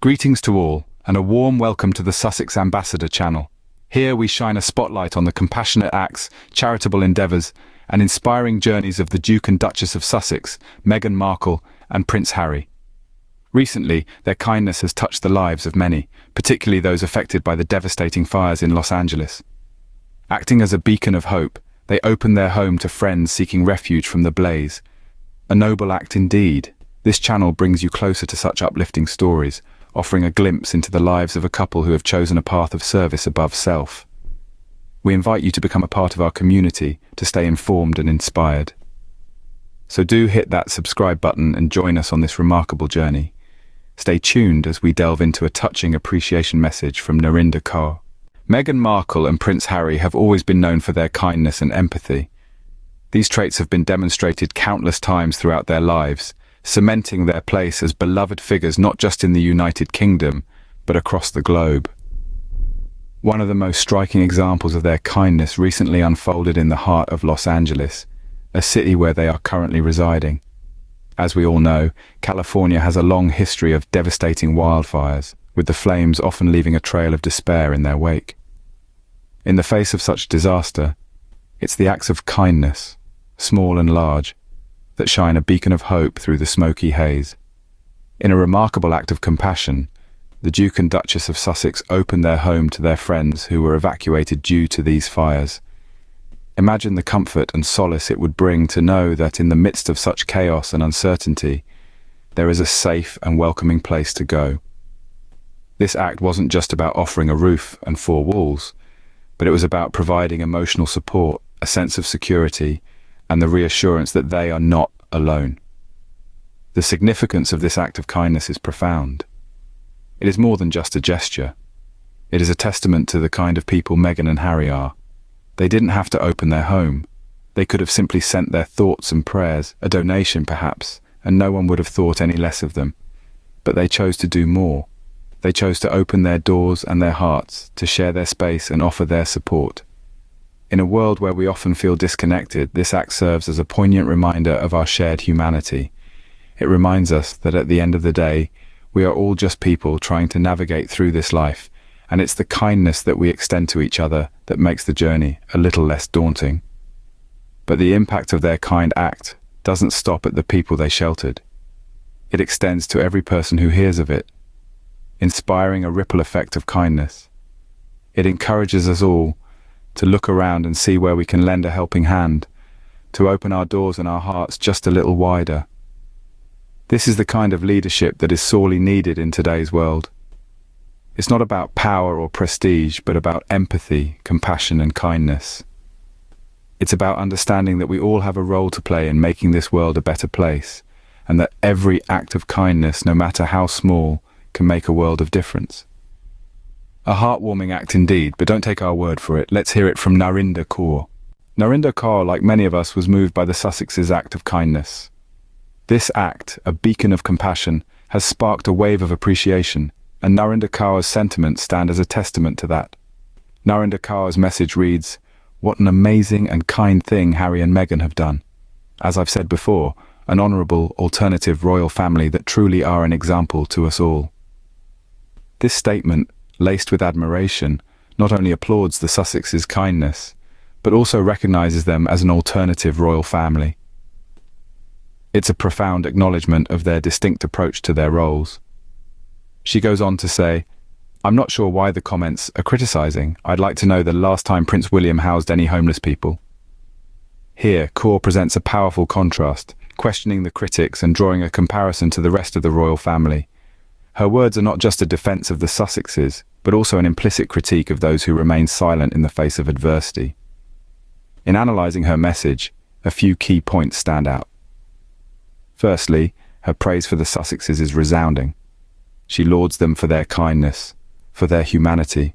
Greetings to all, and a warm welcome to the Sussex Ambassador channel. Here we shine a spotlight on the compassionate acts, charitable endeavours, and inspiring journeys of the Duke and Duchess of Sussex, Meghan Markle and Prince Harry. Recently, their kindness has touched the lives of many, particularly those affected by the devastating fires in Los Angeles. Acting as a beacon of hope, they opened their home to friends seeking refuge from the blaze. A noble act indeed. This channel brings you closer to such uplifting stories, offering a glimpse into the lives of a couple who have chosen a path of service above self. We invite you to become a part of our community to stay informed and inspired. So do hit that subscribe button and join us on this remarkable journey. Stay tuned as we delve into a touching appreciation message from Narinder Kaur. Meghan Markle and Prince Harry have always been known for their kindness and empathy. These traits have been demonstrated countless times throughout their lives, cementing their place as beloved figures not just in the United Kingdom, but across the globe. One of the most striking examples of their kindness recently unfolded in the heart of Los Angeles, a city where they are currently residing. As we all know, California has a long history of devastating wildfires, with the flames often leaving a trail of despair in their wake. In the face of such disaster, it's the acts of kindness, small and large, that shine a beacon of hope through the smoky haze. In a remarkable act of compassion, the Duke and Duchess of Sussex opened their home to their friends who were evacuated due to these fires. Imagine the comfort and solace it would bring to know that in the midst of such chaos and uncertainty, there is a safe and welcoming place to go. This act wasn't just about offering a roof and four walls, but it was about providing emotional support, a sense of security, and the reassurance that they are not alone. The significance of this act of kindness is profound. It is more than just a gesture. It is a testament to the kind of people Meghan and Harry are. They didn't have to open their home. They could have simply sent their thoughts and prayers, a donation perhaps, and no one would have thought any less of them. But they chose to do more. They chose to open their doors and their hearts, to share their space and offer their support. In a world where we often feel disconnected, this act serves as a poignant reminder of our shared humanity. It reminds us that at the end of the day, we are all just people trying to navigate through this life, and it's the kindness that we extend to each other that makes the journey a little less daunting. But the impact of their kind act doesn't stop at the people they sheltered. It extends to every person who hears of it, inspiring a ripple effect of kindness. It encourages us all to look around and see where we can lend a helping hand, to open our doors and our hearts just a little wider. This is the kind of leadership that is sorely needed in today's world. It's not about power or prestige, but about empathy, compassion, and kindness. It's about understanding that we all have a role to play in making this world a better place, and that every act of kindness, no matter how small, can make a world of difference. A heartwarming act indeed, but don't take our word for it. Let's hear it from Narinder Kaur. Narinder Kaur, like many of us, was moved by the Sussexes' act of kindness. This act, a beacon of compassion, has sparked a wave of appreciation, and Narinder Kaur's sentiments stand as a testament to that. Narinder Kaur's message reads, "What an amazing and kind thing Harry and Meghan have done. As I've said before, an honourable, alternative royal family that truly are an example to us all." This statement, laced with admiration, not only applauds the Sussexes' kindness, but also recognises them as an alternative royal family. It's a profound acknowledgement of their distinct approach to their roles. She goes on to say, "I'm not sure why the comments are criticising. I'd like to know the last time Prince William housed any homeless people." Here, Kaur presents a powerful contrast, questioning the critics and drawing a comparison to the rest of the royal family. Her words are not just a defence of the Sussexes, but also an implicit critique of those who remain silent in the face of adversity. In analysing her message, a few key points stand out. Firstly, her praise for the Sussexes is resounding. She lauds them for their kindness, for their humanity,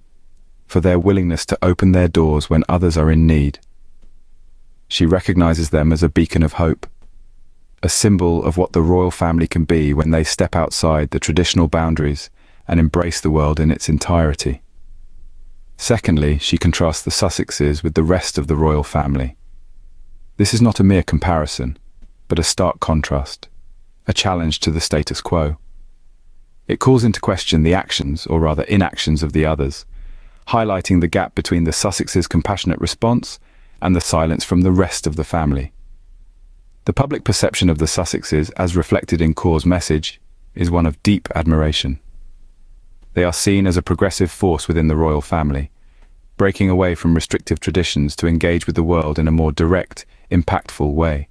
for their willingness to open their doors when others are in need. She recognises them as a beacon of hope, a symbol of what the royal family can be when they step outside the traditional boundaries and embrace the world in its entirety. Secondly, she contrasts the Sussexes with the rest of the royal family. This is not a mere comparison, but a stark contrast, a challenge to the status quo. It calls into question the actions, or rather inactions, of the others, highlighting the gap between the Sussexes' compassionate response and the silence from the rest of the family. The public perception of the Sussexes, as reflected in Kaur's message, is one of deep admiration. They are seen as a progressive force within the royal family, breaking away from restrictive traditions to engage with the world in a more direct, impactful way.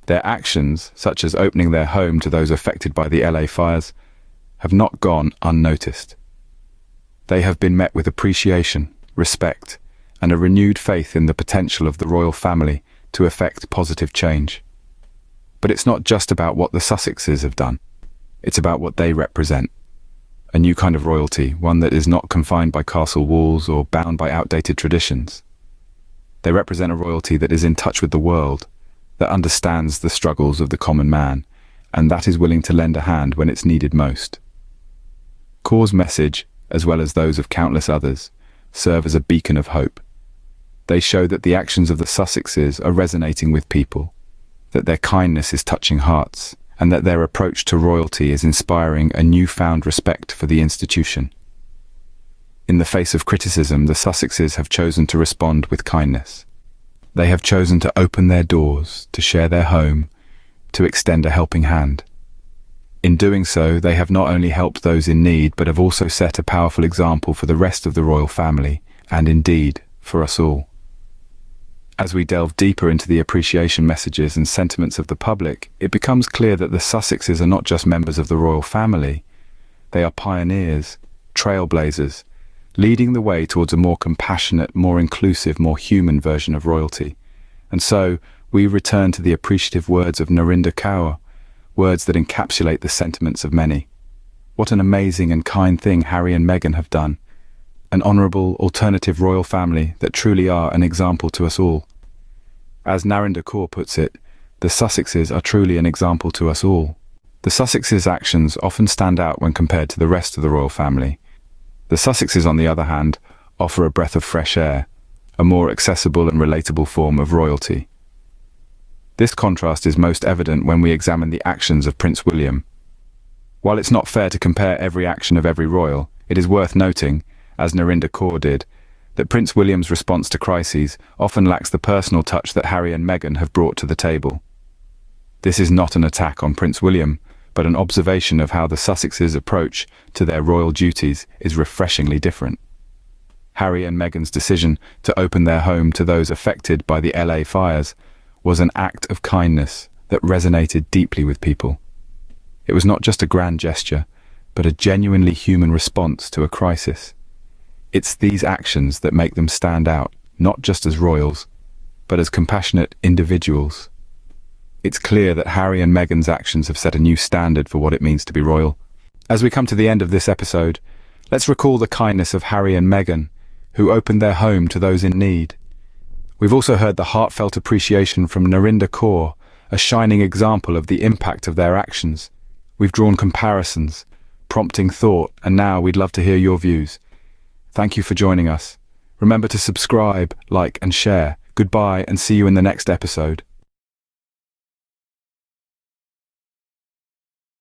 Their actions, such as opening their home to those affected by the LA fires, have not gone unnoticed. They have been met with appreciation, respect, and a renewed faith in the potential of the royal family to effect positive change. But it's not just about what the Sussexes have done. It's about what they represent. A new kind of royalty, one that is not confined by castle walls or bound by outdated traditions. They represent a royalty that is in touch with the world, that understands the struggles of the common man, and that is willing to lend a hand when it's needed most. Kaur's message, as well as those of countless others, serve as a beacon of hope. They show that the actions of the Sussexes are resonating with people, that their kindness is touching hearts, and that their approach to royalty is inspiring a newfound respect for the institution. In the face of criticism, the Sussexes have chosen to respond with kindness. They have chosen to open their doors, to share their home, to extend a helping hand. In doing so, they have not only helped those in need, but have also set a powerful example for the rest of the royal family, and indeed, for us all. As we delve deeper into the appreciation messages and sentiments of the public, it becomes clear that the Sussexes are not just members of the royal family. They are pioneers, trailblazers, leading the way towards a more compassionate, more inclusive, more human version of royalty. And so, we return to the appreciative words of Narinder Kaur, words that encapsulate the sentiments of many. What an amazing and kind thing Harry and Meghan have done. An honourable, alternative royal family that truly are an example to us all. As Narinder Kaur puts it, the Sussexes are truly an example to us all. The Sussexes' actions often stand out when compared to the rest of the royal family. The Sussexes, on the other hand, offer a breath of fresh air, a more accessible and relatable form of royalty. This contrast is most evident when we examine the actions of Prince William. While it's not fair to compare every action of every royal, it is worth noting, as Narinder Kaur did, that Prince William's response to crises often lacks the personal touch that Harry and Meghan have brought to the table. This is not an attack on Prince William, but an observation of how the Sussexes' approach to their royal duties is refreshingly different. Harry and Meghan's decision to open their home to those affected by the LA fires was an act of kindness that resonated deeply with people. It was not just a grand gesture, but a genuinely human response to a crisis. It's these actions that make them stand out, not just as royals, but as compassionate individuals. It's clear that Harry and Meghan's actions have set a new standard for what it means to be royal. As we come to the end of this episode, let's recall the kindness of Harry and Meghan, who opened their home to those in need. We've also heard the heartfelt appreciation from Narinder Kaur, a shining example of the impact of their actions. We've drawn comparisons, prompting thought, and now we'd love to hear your views. Thank you for joining us. Remember to subscribe, like, and share. Goodbye, and see you in the next episode.